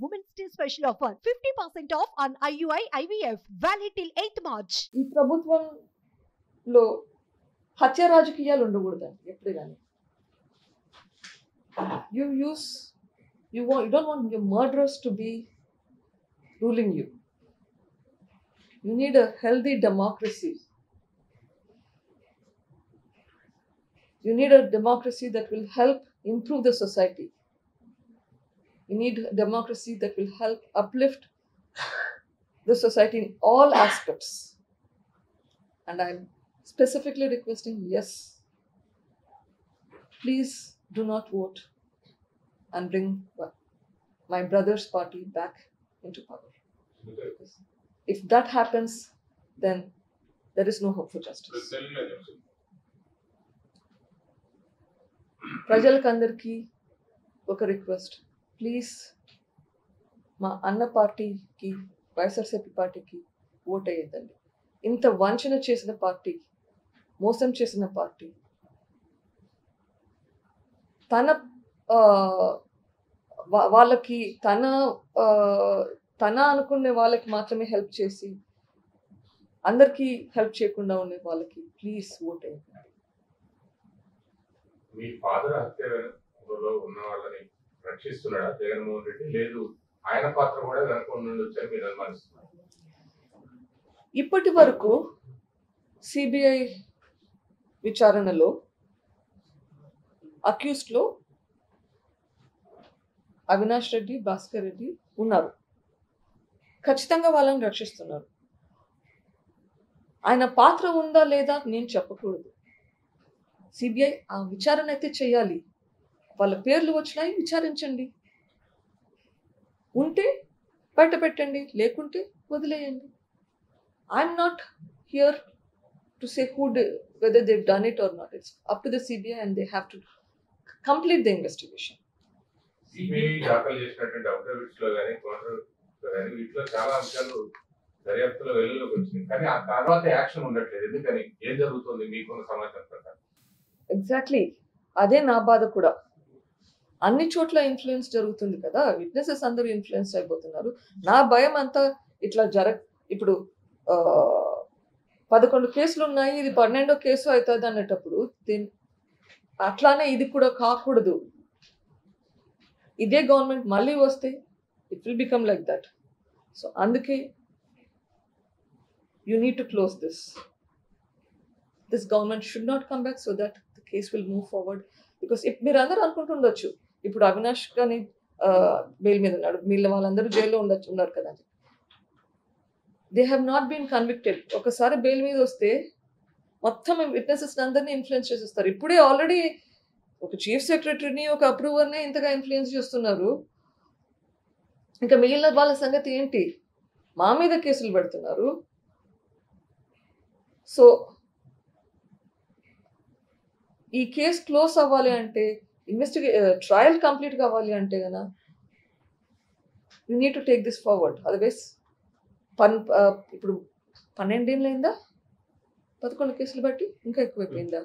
Women's Day special offer. 50% off on IUI IVF. Valid till 8th March. ఈ ప్రభుత్వంలో హత్య రాజకీయాలు ఉండకూడదండి ఎప్పుడు కానీ. You don't want your murderers to be ruling you. You need a healthy democracy. You need a democracy that will help improve the society. You need a democracy that will help uplift the society in all aspects. And I'm specifically requesting, yes, please do not vote and bring my brother's party back into power. If that happens, then there is no hope for justice. ప్రజలకందరికీ ఒక request, please మా అన్న పార్టీకి, వైఎస్ఆర్సీపీ పార్టీకి vote అయ్యేదండి. ఇంత వంచన చేసిన party, మోసం చేసిన పార్టీ, తన వాళ్ళకి తన అనుకునే వాళ్ళకి మాత్రమే హెల్ప్ చేసి అందరికీ హెల్ప్ చేయకుండా ఉండే వాళ్ళకి ప్లీజ్ ఓట్ అయ్యండి. మీ ఫాదర్ హత్యలో ఉన్న వాళ్ళని రక్షిస్తున్నాడా జగన్మోహన్ రెడ్డి? లేదు ఆయన పాత్ర కూడా వెనక ఉండొచ్చని మీరు అనుమానిస్తున్నారు? ఇప్పటి వరకు సిబిఐ విచారణలో అక్యూస్డ్లో అవినాష్ రెడ్డి, భాస్కర్ రెడ్డి ఉన్నారు. ఖచ్చితంగా వాళ్ళని రక్షిస్తున్నారు. ఆయన పాత్ర ఉందా లేదా నేను చెప్పకూడదు. సిబిఐ ఆ విచారణ అయితే చేయాలి. వాళ్ళ పేర్లు వచ్చినాయి, విచారించండి. ఉంటే బయట పెట్టండి, లేకుంటే వదిలేయండి. I'm not here to say whether they've done it or not. It's up to the CBI and they have to complete the investigation. CBI దాఖలు చేసినటువంటి అఫిడవిట్స్ లో కానీ కౌంటర్ కానీ వీటిలో చాలా అంశాలు దర్యాప్తులో వెలుగులోకి వచ్చినాయి, కానీ ఆ తర్వాత యాక్షన్ ఉండట్లేదు. ఎందుకని? ఏం జరుగుతుంది మీకున్న సమాచారం ప్రకారం? ఎగ్జాక్ట్లీ అదే నా బాధ కూడా. అన్ని చోట్ల ఇన్ఫ్లుయెన్స్ జరుగుతుంది కదా, విట్నెసెస్ అందరూ ఇన్ఫ్లుయెన్స్ అయిపోతున్నారు. నా భయం అంతా ఇట్లా ఇప్పుడు 11 కేసులు ఉన్నాయి, ఇది 12వ కేసు అవుతుంది అన్నప్పుడు అట్లానే ఇది కూడా కాకూడదు. ఇదే గవర్నమెంట్ మళ్ళీ వస్తే it will become like that. So అందుకే you need to close this government should not come back so that the case will move forward. Because మీరు అందరూ అనుకుంటుండొచ్చు ఇప్పుడు అవినాష్ కానీ బెయిల్ మీద ఉన్నాడు, వీళ్ళ వాళ్ళందరూ జైల్లో ఉన్నారు కదా. They have not been convicted. ఒకసారి బెయిల్ మీద వస్తే మొత్తం విట్నెసెస్ అందరినీ ఇన్ఫ్లుయెన్స్ చేసేస్తారు. ఇప్పుడే ఆల్రెడీ ఒక చీఫ్ సెక్రటరీని, ఒక అప్రూవర్ని ఇంతగా ఇన్ఫ్లుయెన్స్ చేస్తున్నారు. ఇంకా మిగిలిన వాళ్ళ సంగతి ఏంటి? మా మీద కేసులు పెడుతున్నారు. సో ఈ కేసు క్లోజ్ అవ్వాలి అంటే, ట్రయల్ కంప్లీట్ కావాలి అంటే కదా you need to take this forward. Otherwise ఇప్పుడు 12 ఏళ్ళైందా 11 కేసులు బట్టి ఇంకా ఎక్కువైపోయిందా?